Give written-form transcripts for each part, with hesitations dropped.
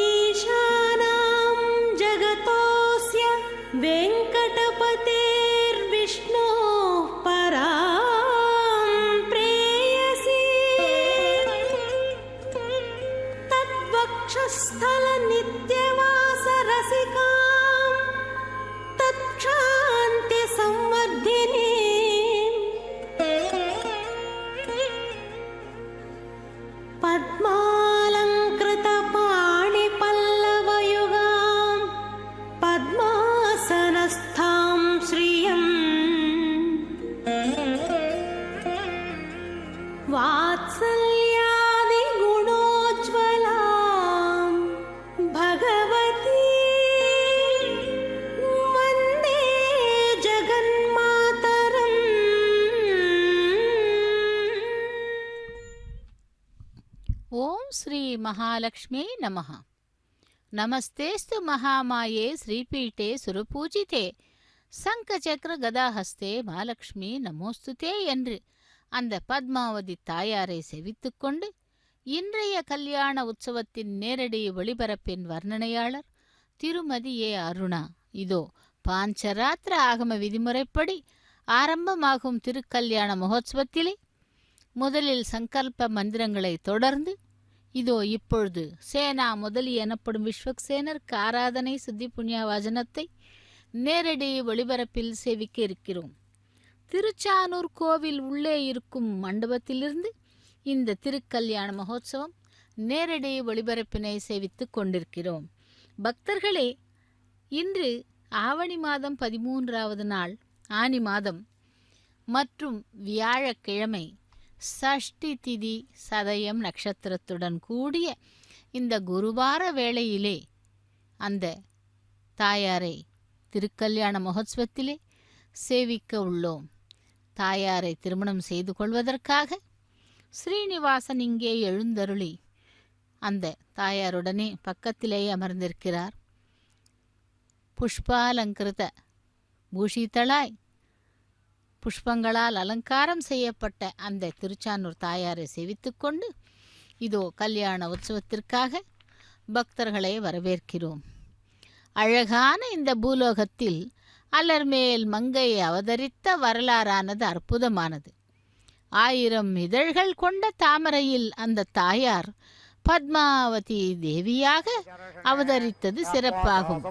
ईशानां जगतोऽस्य वेङ्कटपतेर्विष्णोः परां प्रेयसी तद्वक्षस्थलनित्यवासरसिकां तत्क्षान्तिसंवर्धिनीं पद्मालङ्कृतपाणिपल्लवयुगां पद्मासनस्थां श्रियम् वात्सल्यादिगुणोज्ज्वलां भगवती वन्दे जगन्मातरम्। ಓಂ ಶ್ರೀ ಮಹಾಲಕ್ಷ್ಮೀ ನಮಃ. ನಮಸ್ತೇಸ್ತು ಮಹಾಮಾಯೆ ಶ್ರೀಪೀಠೆ ಸುರಪೂಜಿತೆ சங்கச்சக்கர கதாஹஸ்தே மகாலட்சுமி நமோஸ்துதே என்று அந்த பத்மாவதி தாயாரை செவித்துக்கொண்டு இன்றைய கல்யாண உற்சவத்தின் நேரடி ஒளிபரப்பின் வர்ணனையாளர் திருமதி ஏ அருணா. இதோ பாஞ்சராத்திர ஆகம விதிமுறைப்படி ஆரம்பமாகும் திருக்கல்யாண மகோத்சவத்திலே முதலில் சங்கல்ப மந்திரங்களை தொடர்ந்து இதோ இப்பொழுது சேனா முதலி எனப்படும் விஸ்வக்சேனருக்கு ஆராதனை சித்தி புண்ணிய வசனத்தை நேரடி ஒளிபரப்பில் சேவிக்க இருக்கிறோம். திருச்சானூர் கோவில் உள்ளே இருக்கும் மண்டபத்திலிருந்து இந்த திருக்கல்யாண மகோத்சவம் நேரடி ஒளிபரப்பினை சேவித்துக் கொண்டிருக்கிறோம். பக்தர்களே, இன்று ஆவணி மாதம் 13வது நாள் ஆனி மாதம் மற்றும் வியாழக்கிழமை சஷ்டி திதி சதயம் நட்சத்திரத்துடன் கூடிய இந்த குருவார வேளையிலே அந்த தாயாரை திருக்கல்யாண மகோத்சவத்திலே சேவிக்க உள்ளோம். தாயாரை திருமணம் செய்து கொள்வதற்காக ஸ்ரீனிவாசன் இங்கே எழுந்தருளி அந்த தாயாருடனே பக்கத்திலேயே அமர்ந்திருக்கிறார். புஷ்பாலங்கிருத பூஷிதளாய் புஷ்பங்களால் அலங்காரம் செய்யப்பட்ட அந்த திருச்சானூர் தாயாரை சேவித்துக்கொண்டு இதோ கல்யாண உற்சவத்திற்காக பக்தர்களை வரவேற்கிறோம். அழகான இந்த பூலோகத்தில் அலர்மேல் மங்கை அவதரித்த வரலாறானது அற்புதமானது. 1000 இதழ்கள் கொண்ட தாமரையில் அந்த தாயார் பத்மாவதி தேவியாக அவதரித்தது சிறப்பாகும்.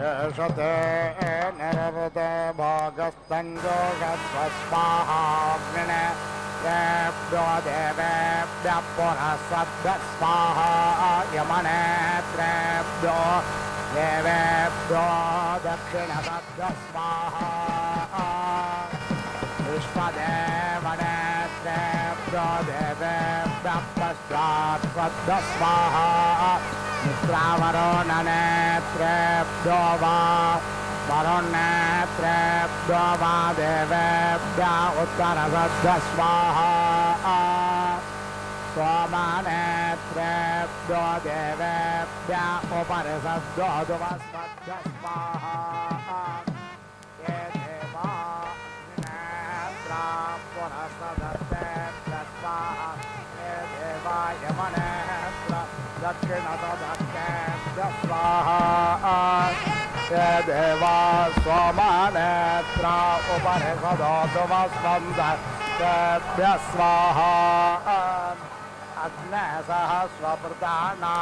यशते नरवते भोगस्तञ्जोगस्वस्वाहाग्निने त्रेभ्यो देवेभ्यः पुनः स्वाहा यमने त्रेभ्यो देवेभ्यो दक्षिणसद्भ्यः स्वाहा विश्वदेवने त्रेभ्यो देवेभ्यः पश्चात्सद्भ्यः स्वाहा मित्रावरो ननेत्रेभ्यो वा वरुणेत्रेभ्यो वा देवेभ्यः उत्तरसद्भ्यः स्वाहा सोमनेत्रेभ्यो देवेभ्यः उपरिसद्भ्यो दुवस्वद्भ्यः स्वाहा ये देवा नेत्रा पुनस्तदत्तेभ्यः स्वाहा ये देवा यमनेत्र दक्षिणतदत्तेभ्यः स्वाहा ये देवा सोमनेत्रा उपरिसदोदुवस्वद्भ्यः स्वाहा अग्ने सहस्वप्रधाना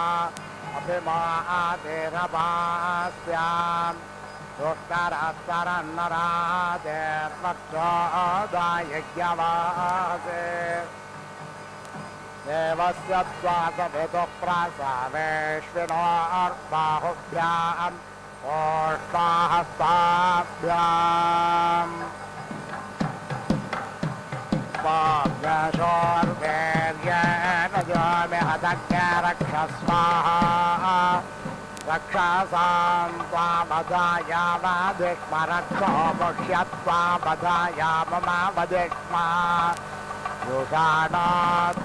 अभिमादेरभास्याम् उत्तरस्तरन्नरादेर्वक्षोदायज्ञवासे देवस्य द्वादभितुः प्रसवेश्विनोर्बाहुभ्याम् ओष्टाहस्ताभ्याम् स्वाभ्यशोर्वेर्येण जोमिहदज्ञ रक्षस्वाहा रक्षसां त्वामदायामदिक्ष्मरक्षो मुष्यत्वामदायाममावदिक्ष्मा युषाणो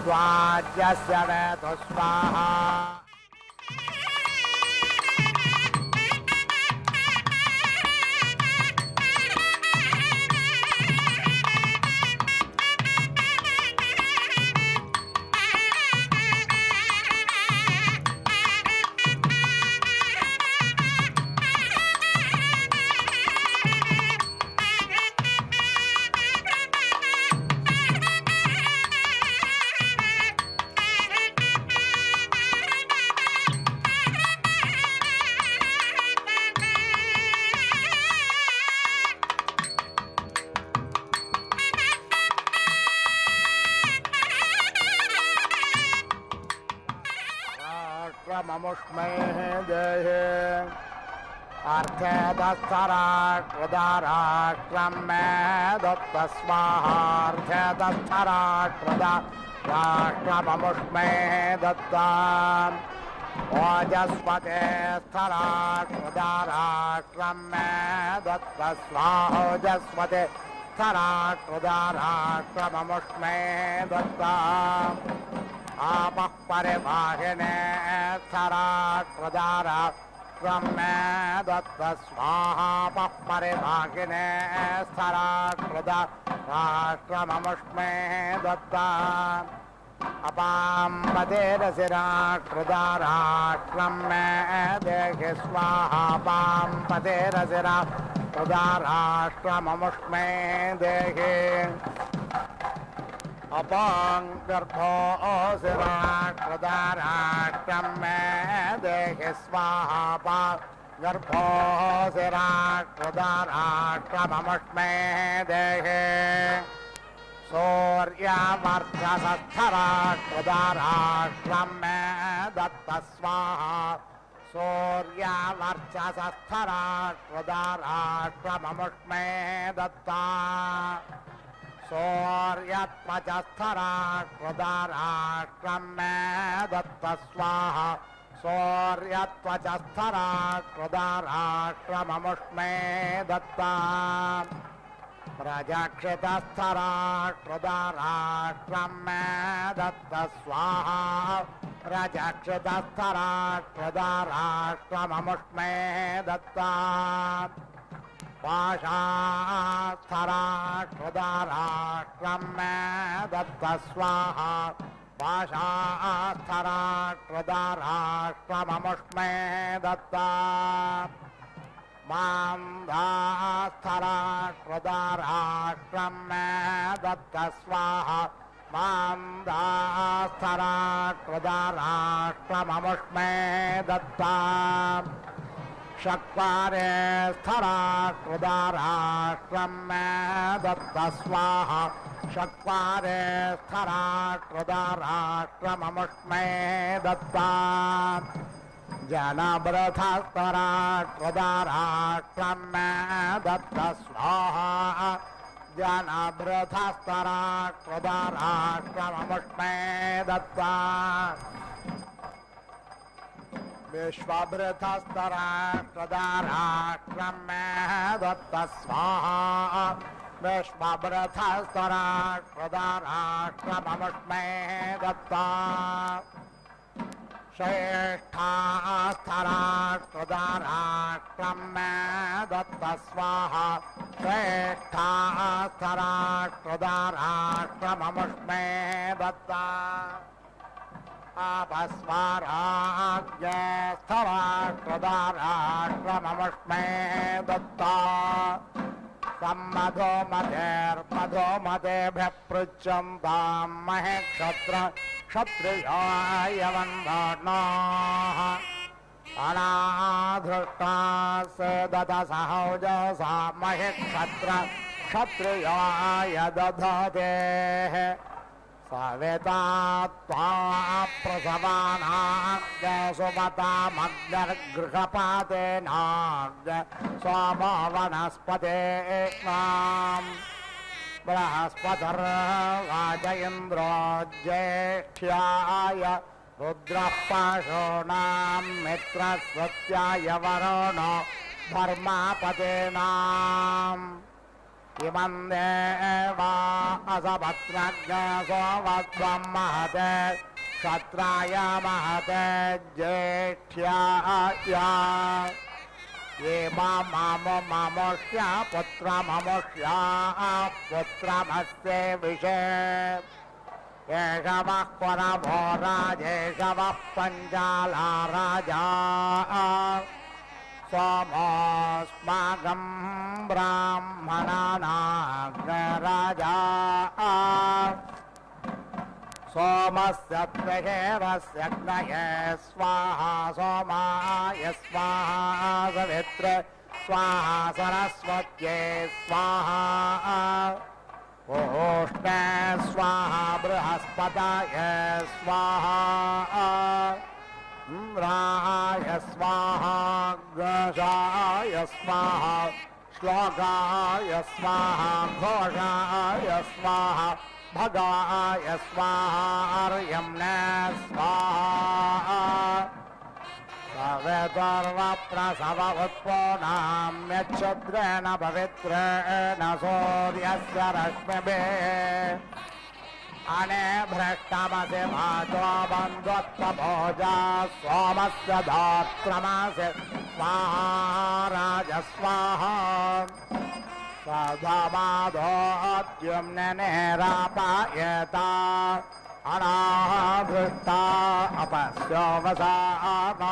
त्वाज्यस्य वेतु स्वाहा ममुष्मे देहे अर्थे दस्तराकृदाराष्ट्रं मे दत्त स्वाहार्थे दस्तराकृदाराष्ट्रममुष्मे दत्ताम् ओजस्वते स्थराकृदाराष्ट्रं मे दत्त स्वाहोजस्वते स्थराकृदाराष्ट्रममुष्मे दत्ताम् आपः परिवाहिने स्थराकृदाराष्ट्रं मे दत्त स्वाहापः परिवाहिने स्थराकृदाराष्ट्रममुष्मे दत्ताम् अपां पतेरसिराकृदाराष्ट्रं मे देहि स्वाहापां पतेरसिराकृदाराष्ट्रममुष्मे देहि अपां गर्भोऽसिराकृदाराष्ट्रं मे देहि स्वाहापां गर्भोऽसिराकृदाराष्ट्रममुष्मे देहि सूर्यावर्चसस्थराकृदाराष्ट्रं मे दत्त स्वाहा सूर्यावर्चसस्थराकृदाराष्ट्रममुष्मे दत्ता सूर्यत्वचस्थराकृदाराष्ट्रं मे दत्त स्वाहा सूर्यत्वचस्थराकृदाराष्ट्रममुष्मे दत्ता प्रजाक्षितस्थराकृदाराष्ट्रं मे दत्त स्वाहा प्रजाक्षितस्थराकृदाराष्ट्रममुष्मे दत्ता पाशास्थराकृदाराष्ट्रं मे दत्त स्वाहा पाशास्थराकृदाराष्ट्रममुष्मे दत्ता मान्धास्थराकृदाराष्ट्रं मे दत्त स्वाहा मान्धास्थराकृदाराष्ट्रममुष्मे दत्ता चत्वारे स्थराकृदाराष्ट्रं मे दत्त स्वाहा चत्वारे स्थराकृदाराष्ट्रममुष्मे दत्ता जनबृहस्थराकृदाराष्ट्रं मे दत्त स्वाहा जनबृहस्थराकृदाराष्ट्रममुष्मे दत्ता विश्वबृहस्थराकृदाराष्ट्रं मे दत्त स्वाहा विश्वबृहस्थराकृदाराष्ट्रममुष्मे दत्ता श्रेष्ठास्थराकृदाराष्ट्रं मे दत्त स्वाहा श्रेष्ठास्थराकृदाराष्ट्रममुष्मे दत्ता आपस्वाराज्ञस्थराकृदाराष्ट्रममुष्मे दत्ता सम्मधो मतेर्मधो मतेभ्यः पृच्छन्तां महे क्षत्रियाय वन्दनाः अनाधृष्टास्य ददसहौजसा महि क्षत्रियाय दधतेः सविता त्वा प्रसवानाग् सुमतामग्निर्गृहपातेनाग् सोमो वनस्पतेनाम् बृहस्पतिर्वाच इन्द्रो ज्येष्ठ्याय रुद्रः पाशूनां मित्रस्वत्याय वरुणो धर्मापतेनाम् इमं देवा असपत्नज्ञसोमध्वं महते क्षत्राय महते ज्येष्ठ्याय ये मामुष्या पुत्रममुष्या पुत्रमस्ये विषे एष वः परमो राजेश वः पञ्चाला राजा सोमोऽस्माकं ब्राह्मणानाग्रराजा सोमस्य त्वहेरस्य अग्नये स्वाहा सोमाय स्वाहा सवित्रे स्वाहा सरस्वत्यै स्वाहा ओष्णे स्वाहा बृहस्पतये स्वाहा इन्द्राय स्वाहा गजाय स्वाहा श्लोकाय स्वाहा घोषाय स्वाहा भगाय स्वाहा अर्यम्ने स्वाहा सवितुर्वप्रसव उत्पोनाम्यच्छुद्रेण पवित्रेण सूर्यस्य रश्मिभिः अने भ्रष्टमसि भाजो बन्धुत्वभोजा सोमस्य धात्रमसि स्वाहा राजस्वाहा सधमाधोद्युम्नेरापायेता अनाधृष्टा अपस्योवसानाः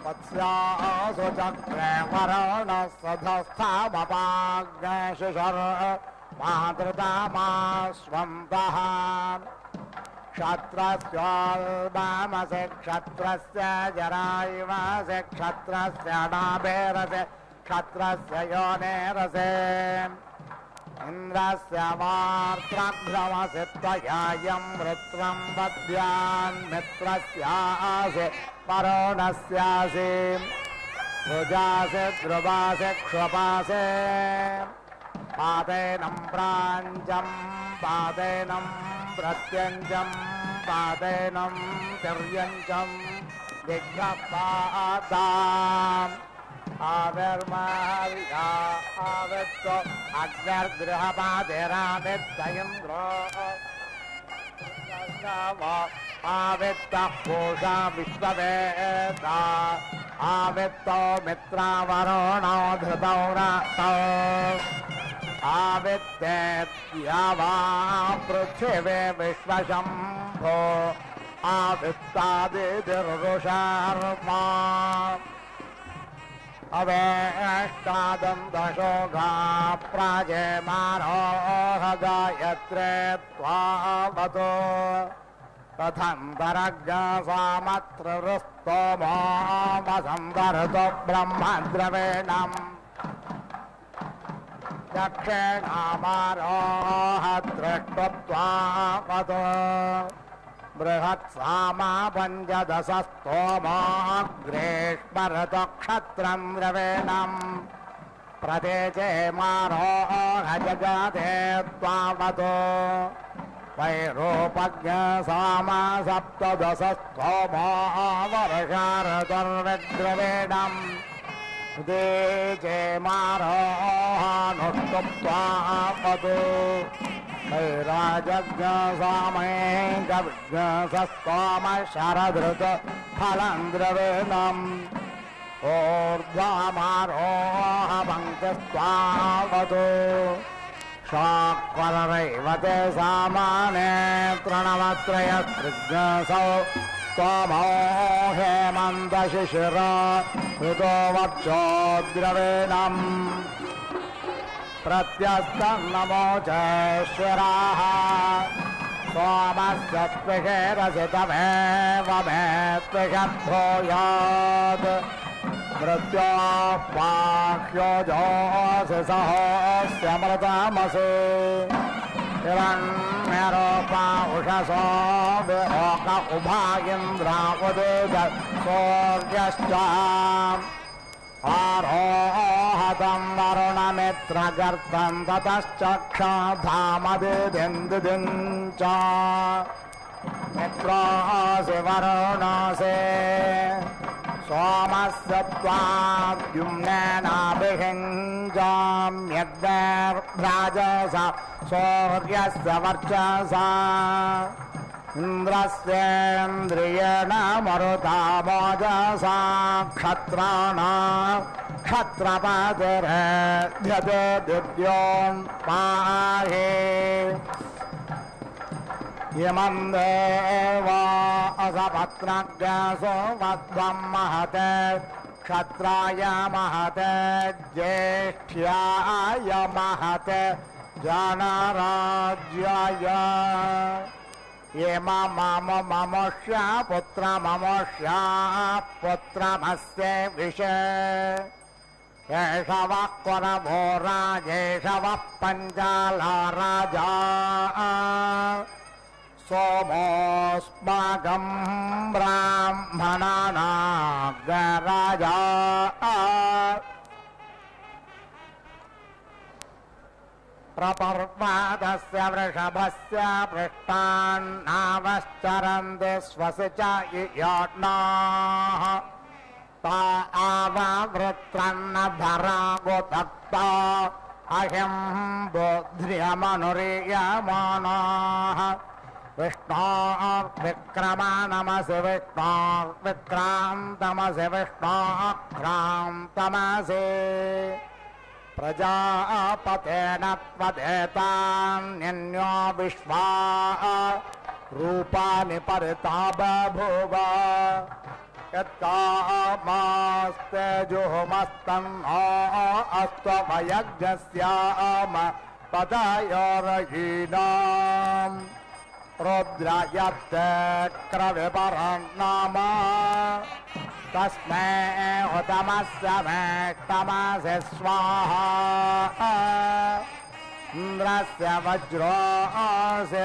वत्स्यासु चक्रे वरुणसधस्थामपाग्ने शिशुर मातृतामास्वन्तः क्षत्रस्योल्बामसि क्षत्रस्य जरायुवसि क्षत्रस्य नाभेरसि क्षत्रस्य योनेरसे इन्द्रस्य वार्त्रघ्रमसि त्वयायं वृत्रं वद्यान् मित्रस्यासि वरुणस्यासि रुजासि ध्रुवासि क्षुपासि पादेनं प्राञ्चं पादेनं प्रत्यञ्चं पादेनं तिर्यञ्चं दिग्भपादाम् आविर्मार्या आवित्तो अग्निर्गृहपादेरावित्त इन्द्रो आवित्तः पूषा विश्ववेदा आवित्तो मित्रावरुणो धृतौ रातौ आवित्तेत्या वा पृथिवी विश्वशम्भो आवित्तादितिर्रुषार्मा अवेष्टादन्तशोगा प्राजेमारोह गायत्रे त्वावतो तथन्तरज्ञसामत्ररुस्तोमो वसन्तर्तो ब्रह्मद्रवेणम् दक्षिणामारोह दृष्टत्वावतो बृहत्सामा पञ्चदशस्तोमाग्रेष्मरतो क्षत्रं द्रवेणम् प्रदेशे मारोह जगाते त्वावतो वैरूपज्ञसामा सप्तदशस्तोमा वर्षारतुर्विद्रवेणम् देजे मारोहानुष्टुप्त्वावतो वैराजज्ञसामैकविज्ञसस्तोम शरधृत फलं द्रवेणम् ऊर्ध्वमारोह पङ्क्तिस्त्वावतो शाक्वरैवते सामाने तृणवत्रयस्त्रिज्ञसौ त्वमो हेमन्तशिशिर ऋतो वक्षो द्रवेणम् प्रत्यस्तन्नमो च शिराः सोमस्य त्विषेरसि तमेव मे त्विषद्भूयात् मृत्योः पाह्योजोऽसि सहोऽस्यमृतमसि हिरण्यरूपा उषसो विलोक उभा इन्द्रावुदित सूर्यश्च आरोहतं वरुणमित्रगर्तं ततश्चक्षधामदिदिन्दिदिं च मित्रोऽसि वरुणोऽसि सोमस्य त्वाद्युम्नेनाभिहिञ्जाम्यग्निर्भ्राजसा सूर्यस्य वर्चसा इन्द्रस्येन्द्रियेण मरुता मोजसा क्षत्राणां क्षत्रपतिरेध्यते दिव्योन्पाहे इमं देवा असपत्नज्ञसो मध्वं महते क्षत्राय महते ज्येष्ठ्याय महते जनराज्याय ममुष्य पुत्रममुष्या पुत्रमस्य विषे एष वः कुरभो राजेश वः पञ्चाला राजा सोमोऽस्माकं ब्राह्मणानाग्रराजा प्रपर्वादस्य वृषभस्य पृष्ठान्नावश्चरन्ति स्वसि च यज्ञाः ता आववृत्रन्नभरागुदत्ता अहिं बुद्ध्रियमनुरीयमाणाः विष्णोर्विक्रमा विक्रान्तमसि विष्णोक्रान्तमसि प्रजापतेन त्वदेतान्यन्यो विश्वा रूपाणि परिता बभूव यत्कामास्तेजुःमस्तन्नो अस्त्वभयज्ञस्याम पतयोरहीनाम् रुद्रयत्ते क्रविपरन्नाम तस्मै हुतमस्य मेष्टमसि स्वाहा इन्द्रस्य वज्रोऽसि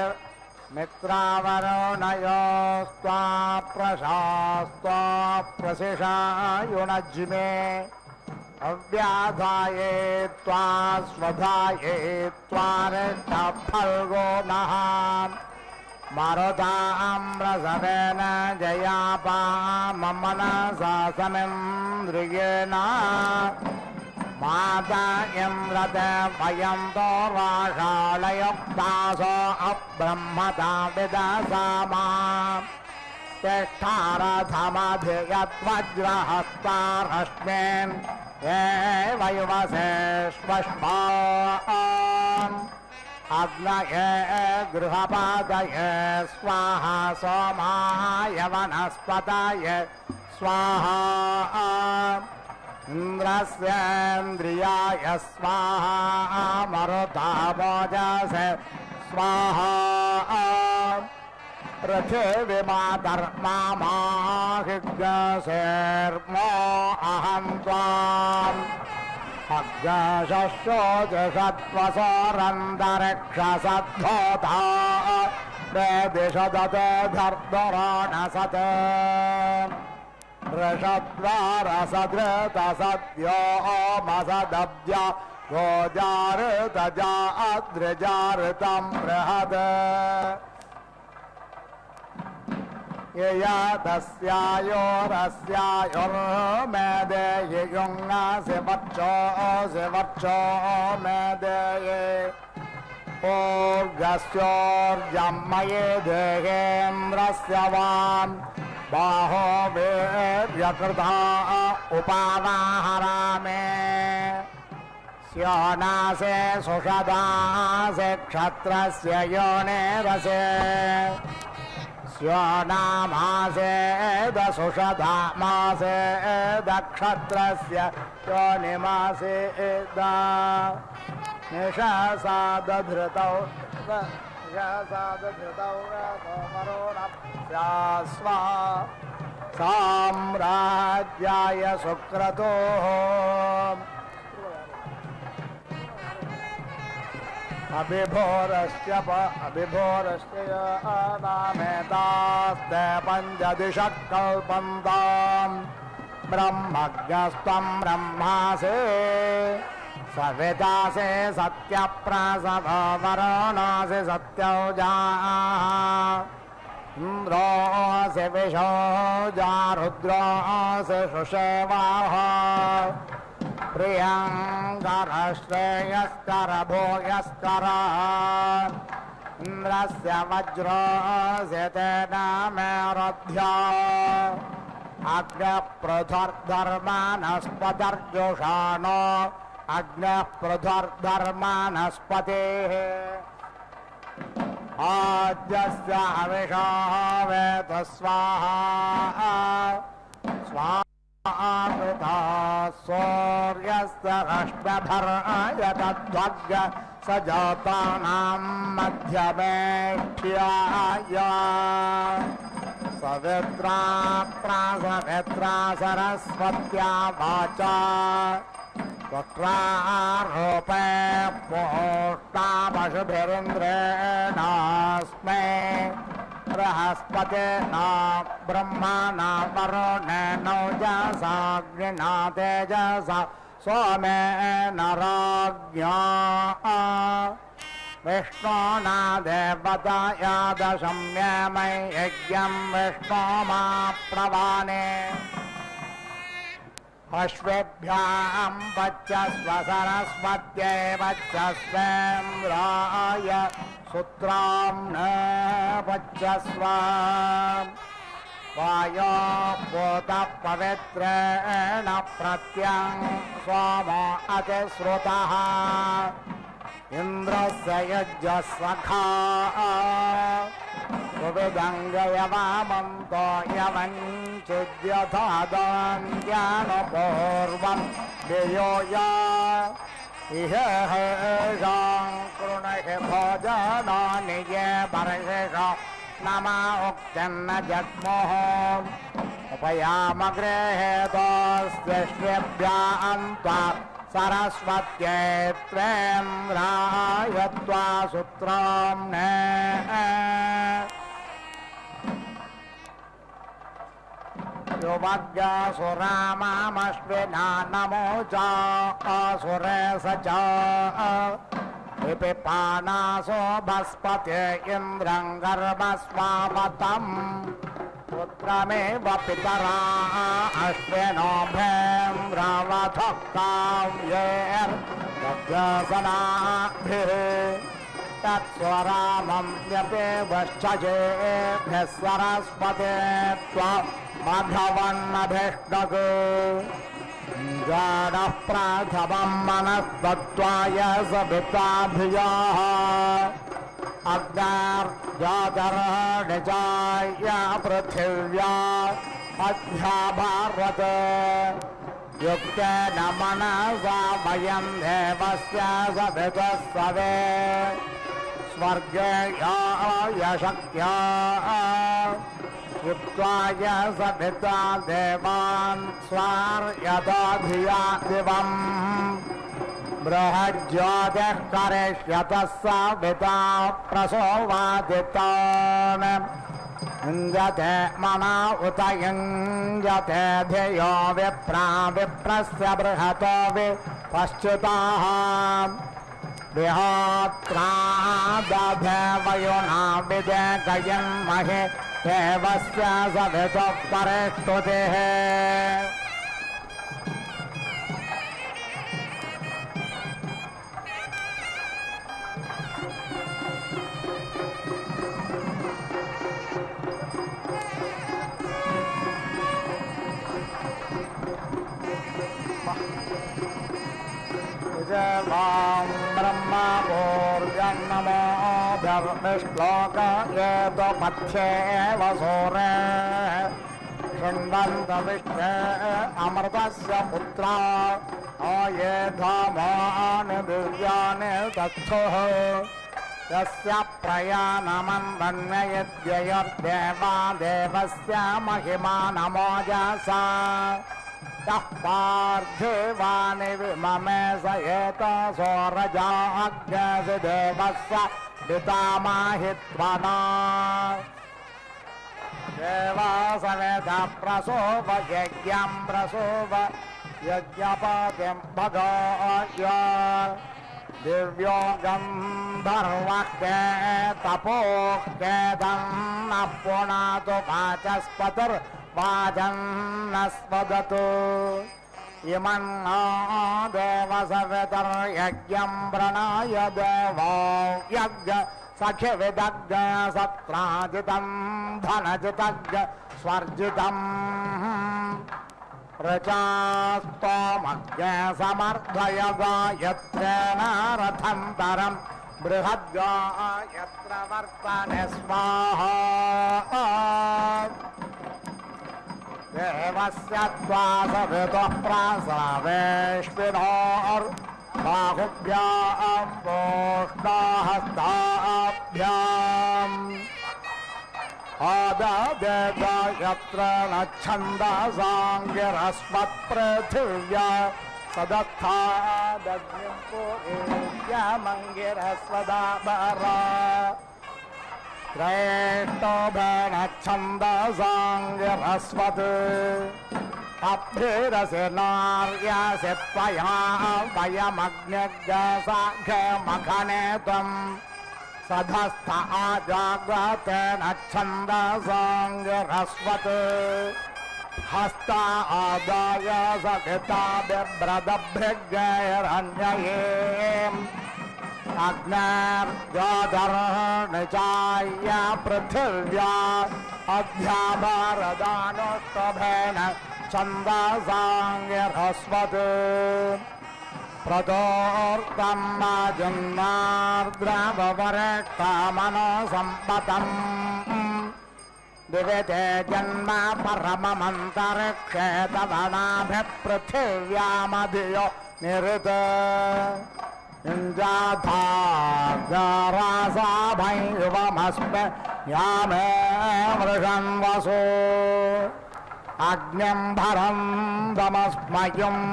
मित्रावरुणयोस्त्वा प्रशास्त्वा प्रसिषायुनज्मे अव्याधाये त्वा स्वधाये त्वा ऋष्टफल्गो नः मरुताम्रसवेन जयापाममनसा समिन्द्रियेण माता इन्द्रते वयं दोराशालयुक्तासो अब्रह्मता विदसामा तिष्ठारथमधियद्वज्रहस्तारश्मिन् एव युवसेष्वश्वान् अग्नये गृहपादये स्वाहा सोमाय वनस्पतये स्वाहा इन्द्रस्येन्द्रियाय स्वाहा मरुतामोजसे स्वाहा पृथिवीमातर्मामाहिग्रसेर्मो अहं त्वाम् अग्रशस्योजषत्वसोरन्तरिक्षसद्धोता वेदिषदते धर्दुराणसत् वृषद्वारसधृतसद्यो मसदब्ज गोजाऋतजा अद्रिजाऋतं बृहत् यया तस्यायोरस्यायोर्मेदेहि युङ्गासि वर्चो मेदेये ऊर्जस्योर्जम्मये देहेन्द्रस्य वां बाहो वीर्यकृता उपावाहरामे स्योनासे सुषदासे क्षत्रस्य योनिरसे स्योनामासे दशुषधामासे दक्षत्रस्य योनिमासे निशसा दधृतौ स्वा साम्राज्याय सुक्रतोः अभिभोरस्य नामेतास्ते पञ्चदिशः कल्पन्ताम् ब्रह्मज्ञस्त्वं ब्रह्मासि सवितासि सत्यप्रसवरणसि सत्यौजाः इन्द्रोऽसि विशोजा रुद्रोऽसि सुषेवाः प्रियङ्करश्रेयस्कर भूयस्करः इन्द्रस्य वज्रोऽसि तेन मे रथ्या अग्निपृथर्धर्मानस्पतिर्जुषाणो अग्निपृथर्धर्मानस्पतिः आद्यस्य हविषो वेद स्वाहा स्वाहा सूर्यस्य रश्मिभर्यतध्वग् स जातानां मध्यमेष्ठ्याय सवित्रा प्रासवित्रा सरस्वत्या वाचा वक्रारूपे पोष्टा पशुभिरिन्द्रेणास्मै बृहस्पतिर्न ब्रह्मणा वरुणेन ओजसाग्निना तेजसा सोमेन राज्ञा विष्णुना देवताया दशम्यमै यज्ञं विष्णुमा प्रवाने अश्वेभ्यां वच्चस्व सरस्वत्यै वच्चस्वेन्द्राय सूत्रां न वच्चस्व वायो भूतः पवित्रेण प्रत्यं सोमो अतिश्रुतः इन्द्रस्य यज्ञसखा सुविदङ्गयवामन्तो यवञ्चिद्यथादान्यानुपूर्वं धियो इह कृणहि भोजनानि ये वर्षेष नमा उक्तन्न जग्मुः उपयामगृहेतोस्त्यश्वेभ्यान्त्वा सरस्वत्यै त्वेन्द्राय त्वा सूत्रां न युवज्ञासुरामामश्विना नमो च असुरे स च विपिपानासो भस्पते इन्द्रं गर्भस्वावतम् पुत्रमेव पितरा अश्विनो भेम्रवथः काव्यैर्यज्ञसनाभिः तत्स्वरामं व्यपेवश्चजेभ्यः सरस्वते त्वा मघवन्नभिष्टक् जाडः प्रथमं मनस्तत्त्वाय सविताभियाः अग्नार्जातर्निजाय पृथिव्या अध्या भारत युक्तेन मनसा वयं देवस्य सवितुस्सवे स्वर्गे यशक्या युक्त्वाय सविता देवान् स्वार्यतो धिया दिवम् बृहज्योतिः करिष्यतः सविता प्रसोवादितान् युञ्जते मना उत युञ्जते धियो विप्रा विप्रस्य बृहतो विपश्चिताः विहोत्रा दधेवयुना विदेकयन्महि देवस्य सवितुः परिष्टुतिः वां ब्रह्मा भूर्जन्नमो धर्मिश्लोक येतो पथ्येव सूरे शृण्वन्त विष्णे अमृतस्य पुत्रा ये धामानि दिव्यानि तत्सुः यस्य प्रयाणमन्वन्ययद्ययोर्देवा देवस्य महिमा नमोजसा यः पार्थिवानि विममे स एतसो रजाग्नसि देवस्य पितामहित्वना देवासवेद प्रसोव यज्ञं प्रसोव यज्ञपतिं भगाय दिव्यो गन्धर्वः तपोः केदं पुनातु वाचस्पतिर्वाचन्नस्पदतु इमं देवसवितर्यज्ञं प्रणय देवो यज्ञ सख्यविदग्ध सत्राजितं धनजितज्ञ स्वर्जितम् प्रजास्तोमज्ञ समर्थय गायत्रेण रथन्तरं बृहद्गायत्र वर्तने स्वाहा देवस्य त्वासवितुः प्रासावेश्विनोर्बाहुभ्यां पोष्टाहस्ताभ्याम् आददेव यत्र न छन्दसाङ्गिरस्वत्पृथिव्या सदत्थादग्निं पुरेष्यमङ्गिरस्वदाभरा श्रेष्ठोभेन छन्दसाङ्गिरस्वत् अभ्रिरसि नार्यसि त्वया वयमग्निग्साघमखने त्वम् सधस्थ आजाग्रतेन छन्दसाङ्गिरस्वत् हस्ता आदाय सविता बिभ्रदभृगैरन्ययेम् अग्नेर्जाधर्निचाय पृथिव्या अध्याभरदानुष्टभेन छन्दसाङ्गिरस्वत् प्रदोर्तं जन्मार्द्रवरेष्टामनोसम्पतम् दिविते जन्म परममन्तरिक्षे तवनाभिपृथिव्यामधियो निरुत इन्द्राधारासाभैयुवमस्मे यामे मृषन्वसो अग्निं भरं दमस्मयुम्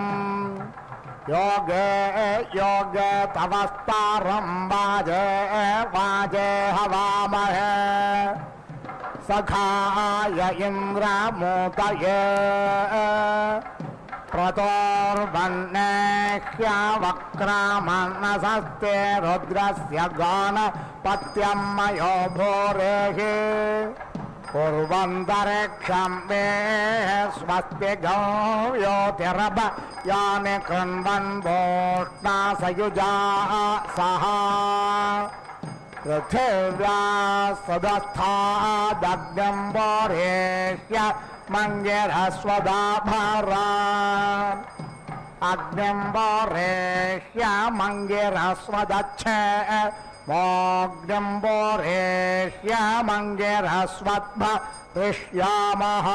योगे योगे तवस्तारं वाजे वाजे हवामहे सखाय इन्द्रमूतये प्रतोर्वन्नेह्यवक्रामन्नसस्ते रुद्रस्य गानपत्यं मयो भोरेहि कुर्वन्तरिक्षं मे स्वस्ति गौयोतिरभ यानि कृण्वन् भोष्णासयुजा सह पृथिव्या सदस्थादग्निं वरेह्य मङ्गिरस्वदाभरा अग्निं वरेह्य मङ्गिरस्वदच्छे मोग्निं वरेह्य मङ्गिरस्वद्भरिष्यामः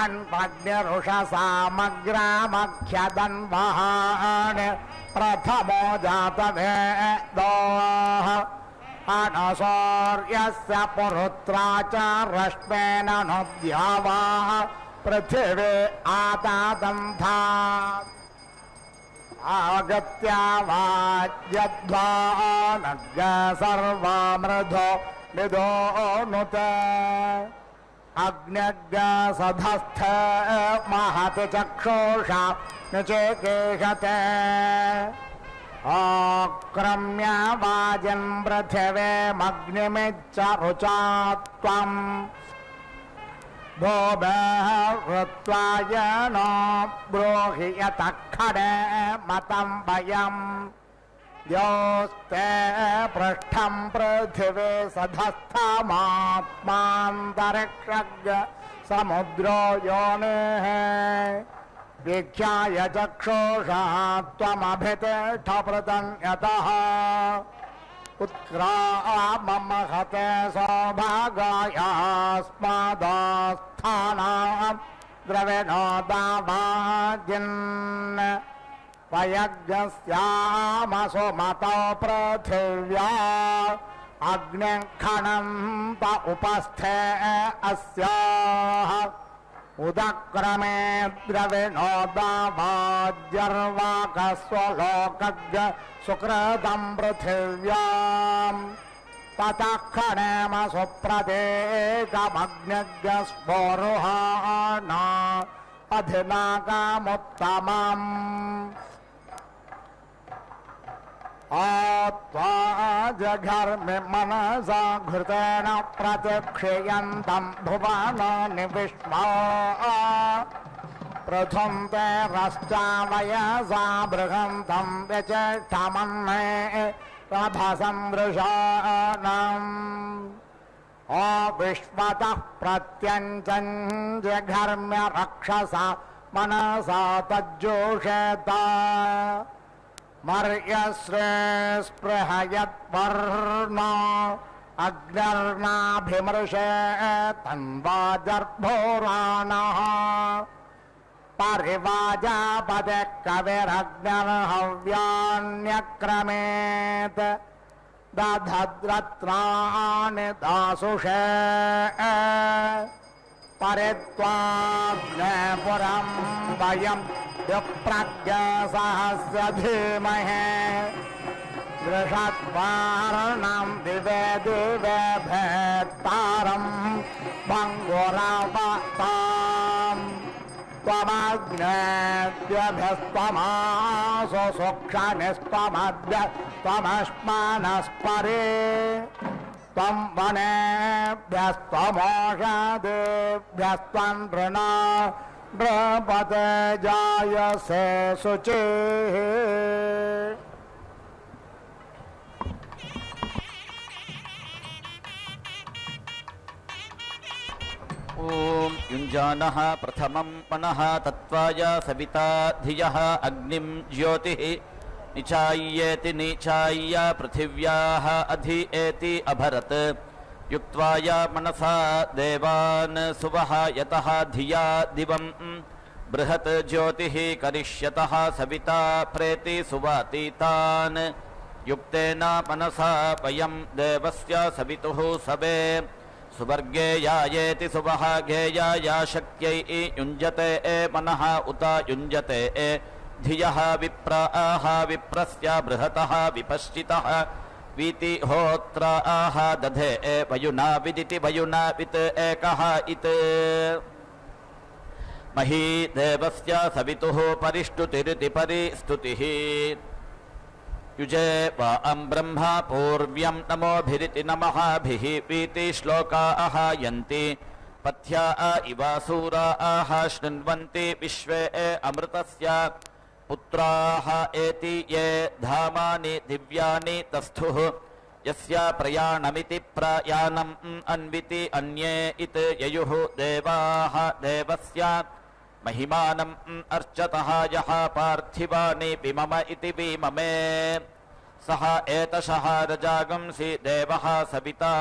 अन्वग्निरुषसामग्रामख्यदन्वहान् प्रथमो जातवेदोः अनसौर्यस्य पुरुत्रा च रश्मेन नद्यावाः पृथिवी आतादन्था आगत्यावाज्यध्वानज्ञ सर्वामृधो निदोनुत अग्न्यज्ञ सधस्थ महति चक्षुषा निचेकेशते आक्रम्य वाजन् पृथिवीमग्निमिच्च रुचा त्वम् भूभृत्वाय नो ब्रूहि यतः खडे मतं वयम् योस्ते पृष्ठं पृथिवी सधस्थमात्मान्तरिक्षज्ञ समुद्रो योनिः वीक्षाय चक्षुषा त्वमभितिष्ठपृतं यतः उत्क्राममहते सौभागायास्मादास्थानां द्रविणोदावाजिन् पयज्ञस्यामसो मतौ पृथिव्या अग्निखणन्त उपस्थे अस्याः उदक्रमे द्रविणो दावाज्यर्वाकस्वलोकज्ञ सुकृतं पृथिव्याम् ततः खणेमसु प्रदेकमग्निज्ञस्फोरुहाना अधिनाकमुत्तमम् आत्वा जघर्मि मनसा घृतेन प्रतिक्षयन्तं भुवनानि विश्वा पृथुं ते रश्चावयसा बृहन्तं व्यचेष्टमन्ये रभसमृषाणम् अविश्वतः प्रत्यञ्चं जघर्म्य रक्षसा मनसा तज्जोषेत मर्यश्रे स्पृहयत्वर्णो अग्निर्नाभिमृशे तन्वाजर्भोराणः परिवाजापदे कविरग्निर्हव्यान्यक्रमेत् दधद्रत्राणि दासुषे परित्वाग्नेपुरं वयं विप्रज्ञसहस्य धीमहे दृषत्वार्णं दिवे दिवे भेत्तारं भङ्गुरवताम् त्वमग्नेभ्यस्तमासु सूक्षनिस्त्वमद्य त्वमश्मानस्परे त्वं वनेभ्यस्त्वमोषधेभ्यस्त्वं नृणा नृपते जायसे शुचिः ओम युञ्जानः प्रथमं मनः तत्त्वाय सविता धियः अग्निं ज्योतिः निचाय्येति निचाय्य पृथिव्याः अधि एति अभरत् युक्त्वाय मनसा देवान् सुवः यतः धिया दिवं बृहत् ज्योतिः करिष्यतः सविता प्रेति सुवातीतान् युक्तेन मनसा वयं देवस्य सवितुः सवे सुवर्गे यायेति सुवः गेयाया शक्यै युञ्जते मनः उत युञ्जते धियः विप्राः विप्रस्य बृहतः विपश्चितः वीति होत्राः दधे वयुना विदिति वयुना वित् एकः इत् मही देवस्य सवितुः परिष्टुतिरिति परिस्तुतिः युजे वा ब्रह्मा पूर्व्यं नमोभिरिति नमःभिः वीति श्लोकाः यन्ति पथ्या इवासूराः शृण्वन्ति विश्वे अमृतस्य पुत्राः एति ये धामानि दिव्यानि तस्थुः यस्य प्रयाणमिति प्रयाणम् अन्विति अन्ये इत् ययुः देवाः देवस्य महिमानम् अर्चतः यः पार्थिवानि विमम इति विममे सः एतशः रजागंसि देवः सविता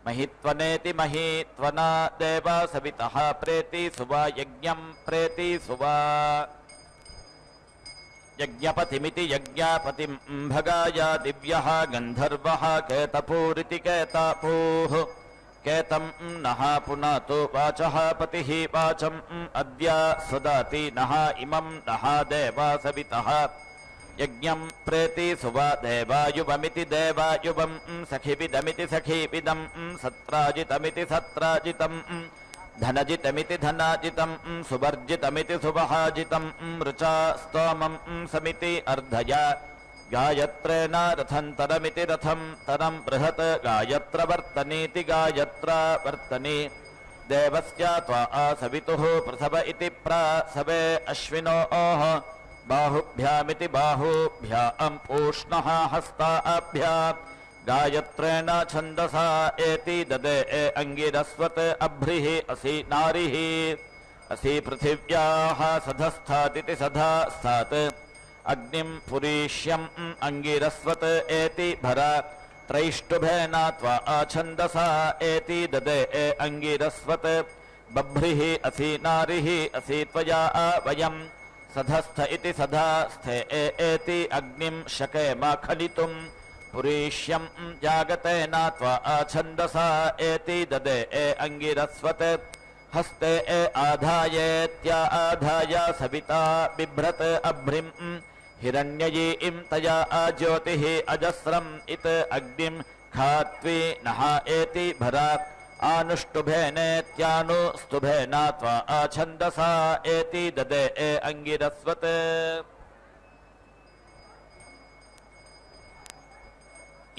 महित्वनेति महित्वना देव सवितः प्रेति सुवा यज्ञं प्रेति सुवा यज्ञपतिमिति यज्ञापतिं भगाय दिव्यः गन्धर्वः केतपूरिति केतापूः केतं नः पुनातु वाचः पतिः वाचम् अद्य सुदाति नः इमं नः देवा सवितः यज्ञं प्रेति सुवा देवायुवमिति देवायुवं सखिविदमिति सखिविदं सत्राजितमिति सत्राजितं धनजितमिति धनाजितं सुवर्जितमिति सुवहाजितं ऋचा स्तोमं समिति अर्धय गायत्रेण रथन्तरमिति रथं तरं बृहत् गायत्रवर्तनीति गायत्रावर्तनी देवस्य त्वा सवितुः प्रसव इति प्रसवे अश्विनोः बाहुभ्यामिति बाहुभ्याम् पूष्णः हस्ताभ्याम् गायत्रेण छन्दसा एति ददे अङ्गिरस्वत् अभ्रिः असि नारिः असि पृथिव्याः सधस्थातिति सधा स्थात् अग्निं पुरीष्यम् अङ्गिरस्वत् एति भर त्रैष्टुभेन त्वा छन्दसा एति ददे अङ्गिरस्वत् बभ्रिः असि नारिः असि त्वया वयम् सधस्थ इति सधा स्थे एति अग्निं शकेम खलितुं पुरीष्यं जागतेन त्वा छन्दसा एति ददे अंगिरस्वत् हस्ते आधायेत्या आधाय सविता बिभ्रत अभ्रिं हिरण्ययीं तया ज्योतिः अजस्रम् इत अग्निं खात्वी नः एति भरा आनुष्टुभेनेत्यानुस्तुभेन त्वा छन्दसा एति ददे अंगिरस्वत्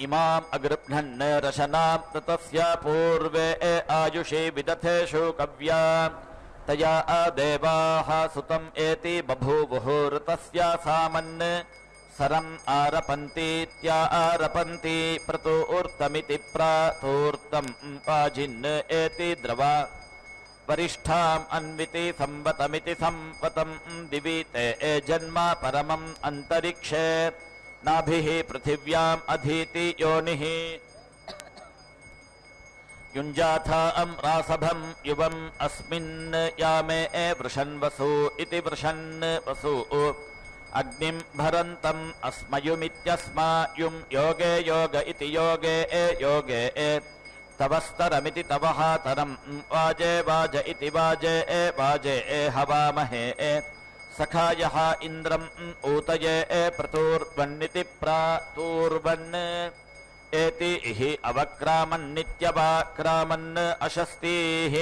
इमाम् अगृह्णन् रशनां ततस्य पूर्वे आयुषे विदथेषु कव्या तया देवाः सुतम् एति बभूवुः ऋतस्य सामन् सरम् आरपन्तीत्या आरपन्ति प्रतूर्तमिति प्रातूर्तम् पाजिन् एति द्रवा वरिष्ठाम् अन्विति संवतमिति संवतम् दिवि ते जन्म परमम् अन्तरिक्षे नाभिः पृथिव्याम् अधीति योनिः युञ्जाथाम् रासभम् युवम् अस्मिन् यामे वृषन् वसु इति वृषन् वसु अग्निम् भरन्तम् अस्मयुमित्यस्मायुम् योगे योग इति योगे योगे तवस्तरमिति तवः तरम् वाजे वाज इति वाजे वाजे हवामहे सखायः इन्द्रम् ऊतये प्रतूर्वन्निति प्रातूर्वन् एति इहि अवक्रामन्नित्यवाक्रामन् अशस्तीः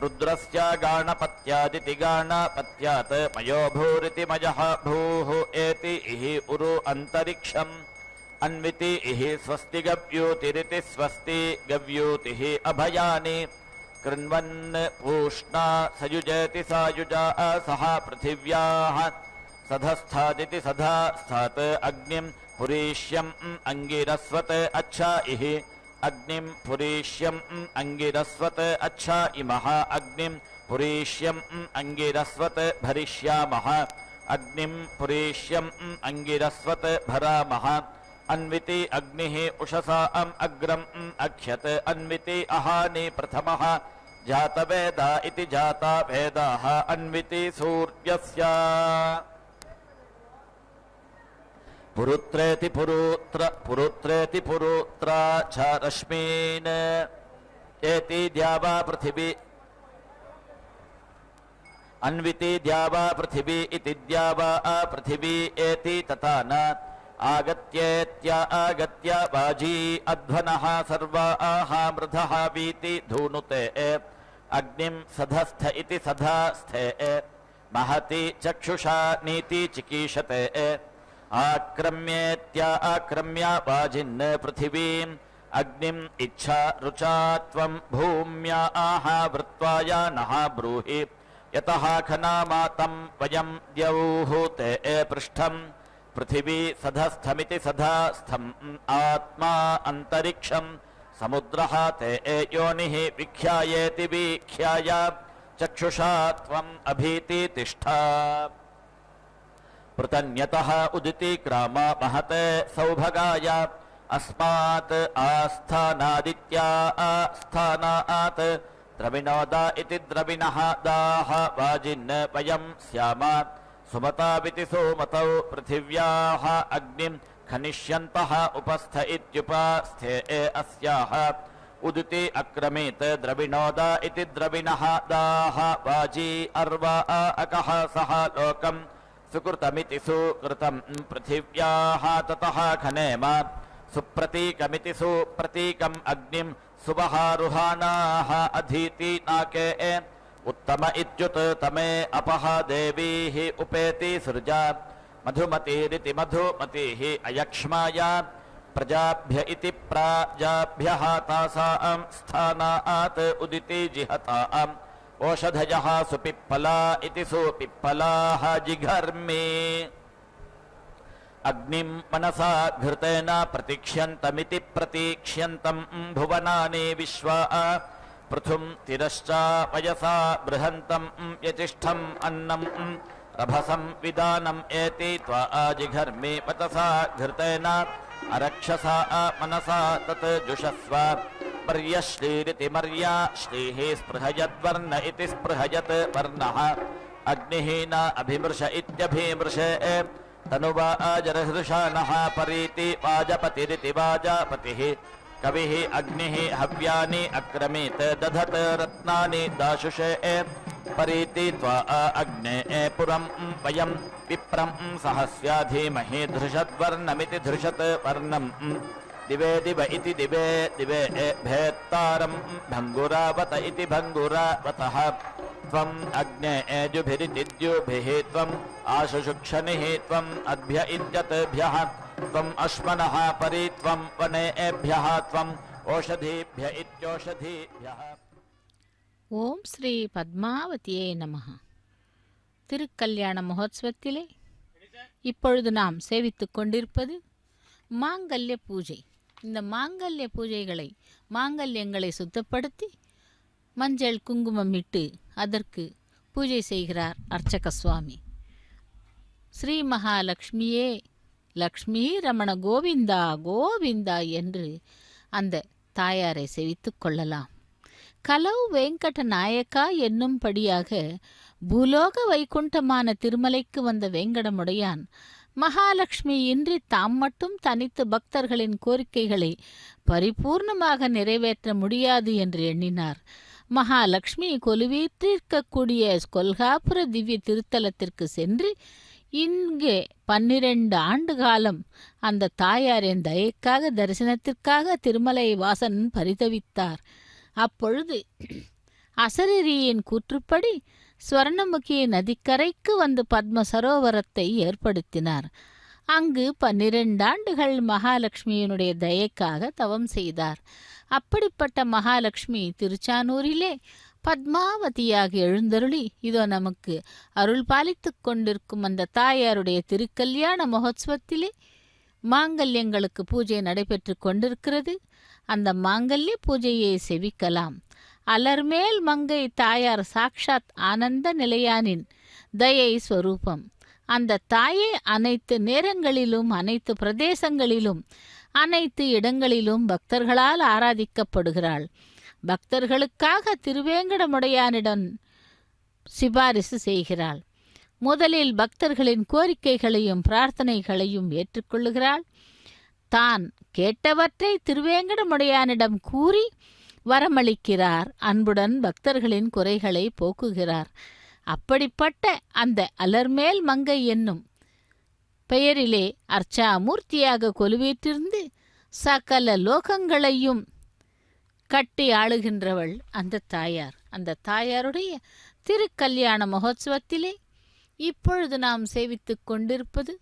रुद्रस्य गाणपत्यादिति गाणपत्यात् मयो भूरिति मयः भूः एति इहि उरु अन्तरिक्षम् अन्विति इहि स्वस्ति गव्यूतिरिति स्वस्ति गव्यूतिः अभयानि कृण्वन् पूष्णा सयुजेति सायुजा सह पृथिव्याः सधस्थादिति सधास्थात् अग्निम् पुरीष्यम् अंगिरस्वत् अच्छा इहि अग्निम् पुरीष्यम् अंगिरस्वत् अच्छा इमः अग्निम् पुरीष्यम् अंगिरस्वत् भरिष्यामः अग्निम् पुरीष्यम् अंगिरस्वत् भरामः अन्विति अग्निः उषसाम् अग्रम् अख्यत् अन्विति अहानि प्रथमः जातवेदा इति जाता वेदाः अन्विति सूर्यस्य पुरुत्रेति पुरुत्रेति पुरुत्रा च रश्मीन् एति द्यावा पृथिवी अन्विति द्यावा पृथिवी इति द्यावा पृथिवी एति तथा न आगत्येत्या आगत्य वाजी अध्वनः सर्वाः मृधः वीति धूनुते अग्निं सधस्थ इति सधास्थे महति चक्षुषा नीति चिकीषते आक्रम्येत्या आक्रम्य वाजिन् पृथिवीम् अग्निम् इच्छा रुचा त्वं भूम्या वृत्वाय नः ब्रूहि यतः खनामातं वयं द्यौः ते पृष्ठम् पृथिवी सधस्थमिति सधास्थम् आत्मा अन्तरिक्षम् समुद्रः ते योनिः विख्यायेति वीख्याय चक्षुषा त्वम् अभीति तिष्ठा पृतन्यतः उदिति क्राम महते सौभगाय अस्मात् आस्थानादित्या आस्थानात् द्रविणोदा इति द्रविणः दाः वाजिन् वयं स्याम सुमताविति सोमतौ पृथिव्याः अग्निम् खनिष्यन्तः उपस्थ इत्युपास्थे अस्याः उदिति अक्रमीत् द्रविणोदा इति द्रविणः दाः वाजी अर्वा अकः सः लोकम् सुकृतमिति सुकृतम् पृथिव्याः ततः खनेम सुप्रतीकमिति सुप्रतीकम् अग्निम् सुबहारुहाणाः अधीति नाके उत्तम इत्युत तमे अपः देवीः उपेति सृजा मधुमतीरिति मधुमतीः अयक्ष्माया प्रजाभ्य इति प्राजाभ्यः तासाम् स्थानात् उदिति जिहताम् ओषधयः सुपिप्पला इति सुपिप्पलाः जिघर्मि अग्निम् मनसा घृतेन प्रतीक्ष्यन्तमिति प्रतीक्ष्यन्तम् भुवनानि विश्वा पृथुम् तिरश्चा वयसा बृहन्तम् यतिष्ठम् अन्नम् रभसम् विदानम् एति त्वा जिघर्मि वतसा घृतेन अरक्षसा मनसा तत् जुषस्व मर्यश्रीरिति मर्या श्रीः स्पृहयद्वर्ण इति स्पृहयत् वर्णः अग्निः न अभिमृश इत्यभिमृशे तनुवाजरहृषा नः परीति वाजपतिरिति वाजापतिः कविः अग्निः हव्यानि अक्रमीत दधत रत्नानि दाशुषे परीति त्वा अग्ने पुरं वयं विप्रं सहस्या धीमहि धृषद्वर्णमिति धृषत् वर्णम् दिवे दिव इति दिवे दिवे भेत्तारं भङ्गुरावत इति भङ्गुरावतः त्वम् अग्ने एजुभिरितिद्युभिः त्वम् आशुषुक्षनिः त्वम् अद्भ्य इत्यतभ्यः त्वम् अश्वनः परि त्वम् वनेभ्यः त्वम् ओषधीभ्य इत्योषधीभ्यः. ஓம் ஸ்ரீ பத்மாவதியே நமஹ. திருக்கல்யாண மகோத்சவத்திலே இப்பொழுது நாம் சேவித்துக் கொண்டிருப்பது மாங்கல்ய பூஜை. இந்த மாங்கல்ய பூஜைகளை மாங்கல்யங்களை சுத்தப்படுத்தி மஞ்சள் குங்குமம் இட்டு அதற்கு பூஜை செய்கிறார் அர்ச்சக சுவாமி. ஸ்ரீ மகாலட்சுமியே லக்ஷ்மி ரமண கோவிந்தா கோவிந்தா என்று அந்த தாயாரை சேவித்துக் கொள்ளலாம். கலவு வெங்கட நாயக்கா என்னும்படியாக பூலோக வைகுண்டமான திருமலைக்கு வந்த வேங்கடமுடையான் மகாலட்சுமி இன்றி தாம் மட்டும் தனித்து பக்தர்களின் கோரிக்கைகளை பரிபூர்ணமாக நிறைவேற்ற முடியாது என்று எண்ணினார். மகாலட்சுமி கொலுவீற்றிருக்கக்கூடிய கொல்காபுர திவ்ய திருத்தலத்திற்கு சென்று இங்கே 12 ஆண்டு காலம் அந்த தாயாரின் தயைக்காக தரிசனத்திற்காக திருமலை வாசன் பரிதவித்தார். அப்பொழுது அசரீரியின் கூற்றுப்படி ஸ்வர்ணமுகி நதிக்கரைக்கு வந்து பத்ம சரோவரத்தை ஏற்படுத்தினார். அங்கு 12 ஆண்டுகள் மகாலட்சுமியினுடைய தயைக்காக தவம் செய்தார். அப்படிப்பட்ட மகாலட்சுமி திருச்சானூரிலே பத்மாவதியாக எழுந்தருளி இதோ நமக்கு அருள் பாலித்து கொண்டிருக்கும் அந்த தாயாருடைய திருக்கல்யாண மகோத்சவத்திலே மாங்கல்யங்களுக்கு பூஜை நடைபெற்று கொண்டிருக்கிறது. அந்த மாங்கல்ய பூஜையை செவிக்கலாம். அலர்மேல் மங்கை தாயார் சாக்ஷாத் ஆனந்த நிலையானின் தயை ஸ்வரூபம். அந்த தாயே அனைத்து நேரங்களிலும் அனைத்து பிரதேசங்களிலும் அனைத்து இடங்களிலும் பக்தர்களால் ஆராதிக்கப்படுகிறாள். பக்தர்களுக்காக திருவேங்கடமுடையானிடம் சிபாரிசு செய்கிறாள். முதலில் பக்தர்களின் கோரிக்கைகளையும் பிரார்த்தனைகளையும் ஏற்றுக்கொள்ளுகிறாள். தான் கேட்டவற்றை திருவேங்கடமுடையானிடம் கூறி வரமளிக்கிறார். அன்புடன் பக்தர்களின் குறைகளை போக்குகிறார். அப்படிப்பட்ட அந்த அலர்மேல் மங்கை என்னும் பெயரிலே அர்ச்சாமூர்த்தியாக கொலுவீற்றிருந்து சகல லோகங்களையும் கட்டி ஆளுகின்றவள் அந்த தாயார். அந்த தாயாருடைய திருக்கல்யாண மகோத்சவத்திலே இப்பொழுது நாம் சேவித்துக் கொண்டிருப்பது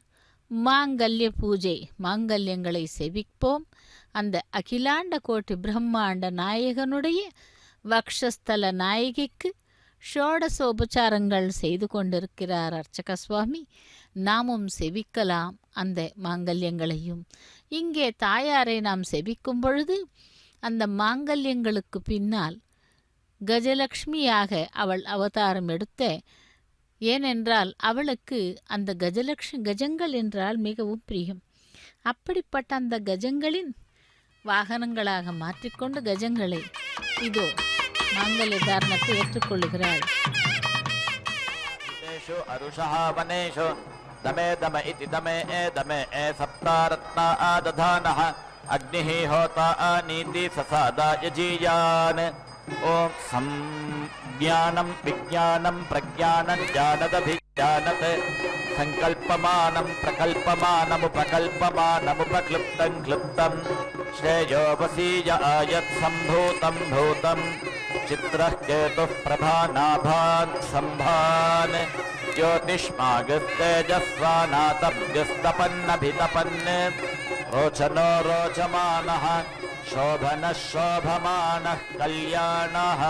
மாங்கல்ய பூஜை. மாங்கல்யங்களை செவிப்போம். அந்த அகிலாண்ட கோட்டி பிரம்மாண்ட நாயகனுடைய வக்ஷஸ்தல நாயகிக்கு ஷோடசோபச்சாரங்கள் செய்து கொண்டிருக்கிறார் அர்ச்சக சுவாமி. நாமும் செவிக்கலாம் அந்த மாங்கல்யங்களையும். இங்கே தாயாரை நாம் செவிக்கும் பொழுது அந்த மாங்கல்யங்களுக்கு பின்னால் கஜலக்ஷ்மியாக அவள் அவதாரம் எடுத்த, ஏனென்றால் அவளுக்கு அந்த கஜங்கள் என்றால் மிகவும் பிரியம். அப்படிப்பட்ட அந்த கஜங்களின் வாகனங்களாக மாற்றிக்கொண்டு கஜங்களை இதோ மாங்கல்ய தாரணத்தை ஏற்றுக்கொள்ளுகிறாள். दमे दम इति दमे ए सप्तारत्ना आदधानः अग्निः होता नीति ससादाय जीयान्. ओम संज्ञानं विज्ञानं प्रज्ञानं ज्ञानदभिज्ञानत् संकल्पमानं प्रकल्पमानमुपकल्पमानमुपक्लुप्तं क्लुप्तं श्रेयो वसीय आयत् सम्भूतं भूतं चित्रः केतुः प्रभानाभान् सम्भान् ज्योतिष्मागस्तेजस्वानातभ्यस्तपन्नभितपन् रोचनो रोचमानः शोभनः शोभमानः कल्याणः.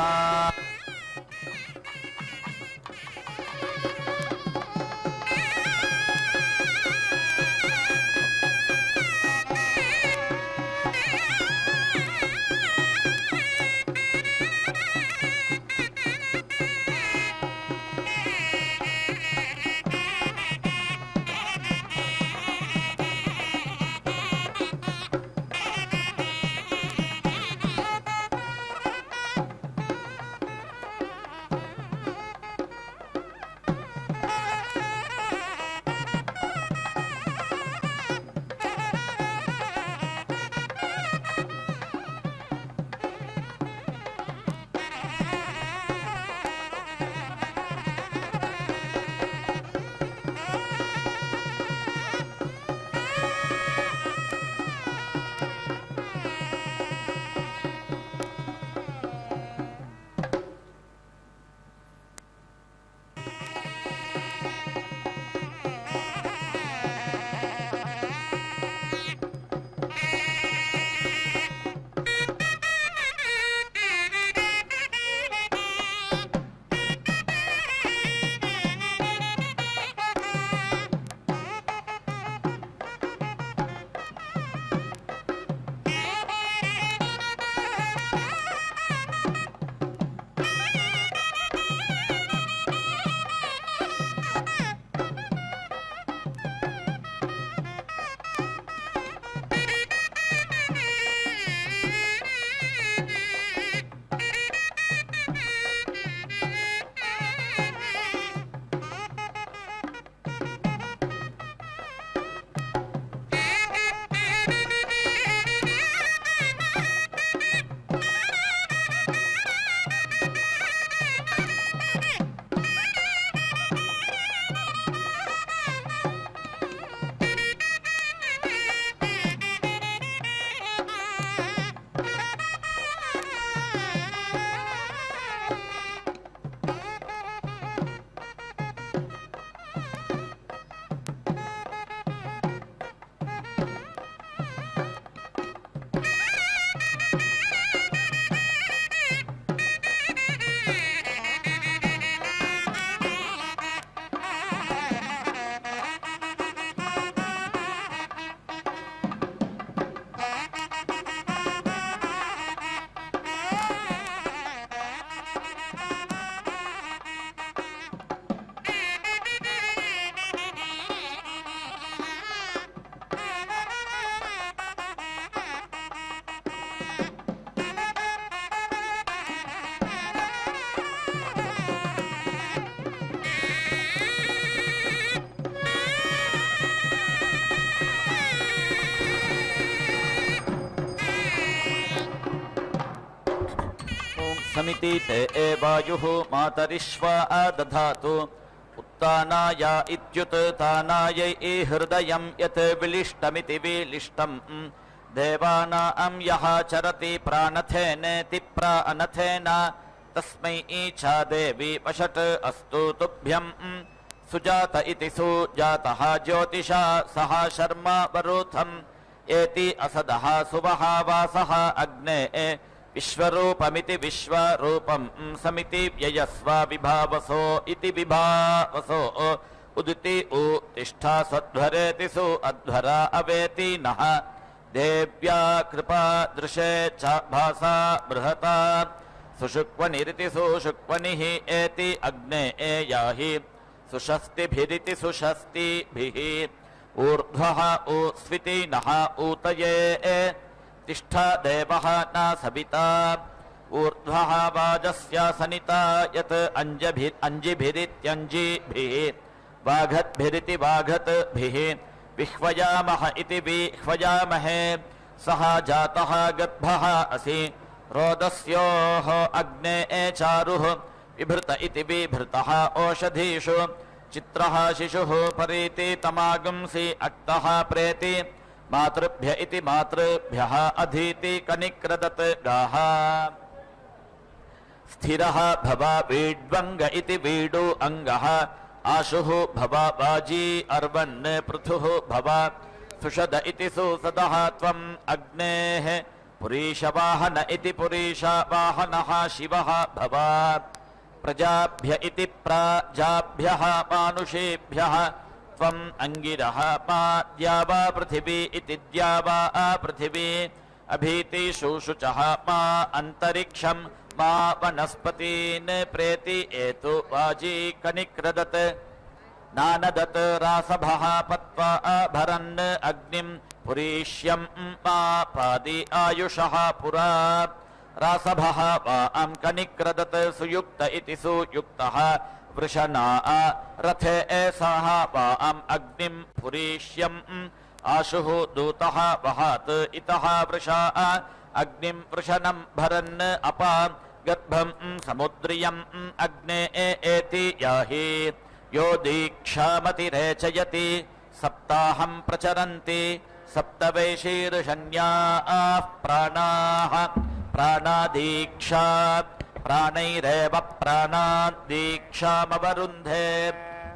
समिति ते वायुः मातरिश्वा दधातु उत्तानाय इत्युत्तानायै हृदयं यत् विलिष्टमिति विलिष्टम् देवानां यः चरति प्राणथेनेति प्राणथेन तस्मै ईच्छा देवी वषट् अस्तु तुभ्यं सुजात इति सुजातः ज्योतिषा सह शर्मा वरुथम् एति असदः सुवः वासः अग्ने विश्वरूपमिति विश्वरूपं समिति व्ययस्व विभावसो इति विभावसो उदिति तिष्ठा स्वध्वरेति सु अध्वरा अवेति नः देव्या कृपा दृशे च भासा बृहता सुषुक्वनिरिति सुषुक्वनिः एति अग्ने याहि सुषस्तिभिरिति सुषस्तिभिः ऊर्ध्वः उस्विति नः ऊतये तिष्ठा देवः न सविता ऊर्ध्वः वाजस्य सनिता यत् अंजिभिरित्यंजिभिः वाघद्भिरिति वाघद्भिः विह्वयामः इति विह्वयामहे सः जातः गर्भः असि रोदस्योः अग्ने चारुः विभृत इति विभृतः ओषधीषु चित्रः शिशुः परीति तमागुंसि अक्तः प्रेति मातृभ्य इति मातृभ्यः अधीति कनिक्रदत् गाः स्थिरः भव वीड्वङ्ग इति वीडु अङ्गः आशुः भव वाजी अर्वन् पृथुः भव सुषद इति सुसदः त्वम् अग्नेः पुरीशवाहन इति पुरीशवाहनः शिवः भव प्रजाभ्य इति प्राजाभ्यः मानुषेभ्यः त्वम् अङ्गिरः मा द्यावा पृथिवी इति द्यावा पृथिवी अभीति शुशुचः मा अन्तरिक्षं मा वनस्पतीन् प्रेति एतु वाजी कनिक्रदत् नानदत् रासभः पत्वा भरन् अग्निं पुरीष्यं मा पादि आयुषः पुरा रासभः वां कनिक्रदत् सुयुक्त इति सुयुक्तः वृषणा रथे सह वाम् अग्निं पुरीष्यं आशुः दूतः वहात् इतः वृषा अग्निं वृषणं भरन् अपा गर्भं समुद्रियम् अग्ने एति याहि यो दीक्षामतिरेचयति सप्ताहं प्रचरन्ति सप्तवैशीर्षण्याः प्राणाः प्राणादीक्षा प्राणैरेव प्राणादीक्षामवरुन्धे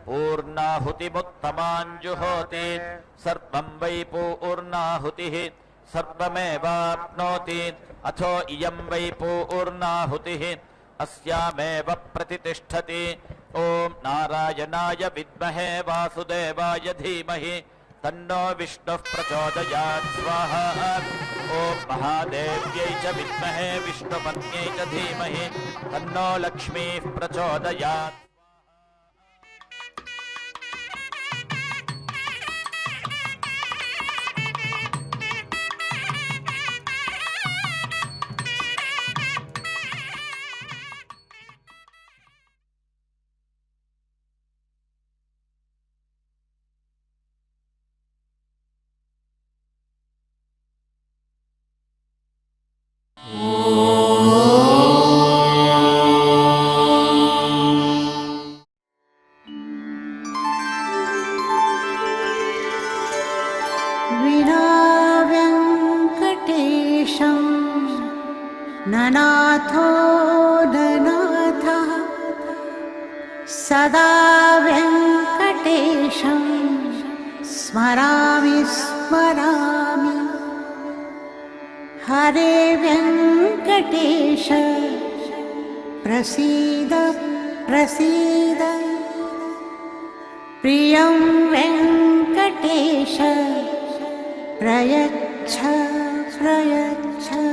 पूर्णाहुतिमुत्तमाञ्जुहोति सर्वं वै पूर्णाहुतिः सर्वमेवाप्नोति अथो इयं वै पूर्णाहुतिः अस्यामेव प्रतिष्ठति ॐ नारायणाय विद्महे वासुदेवाय धीमहि तन्नो विष्णुः प्रचोदयात् स्वाहा ॐ महादेव्यै च विद्महे विष्णुपत्न्यै च धीमहि तन्नो लक्ष्मीः प्रचोदयात् ननाथो ननाथः सदा वेङ्कटेशं स्मरामि स्मरामि हरे वेङ्कटेश प्रसीद प्रसीद प्रियं वेङ्कटेश प्रयच्छ प्रयच्छ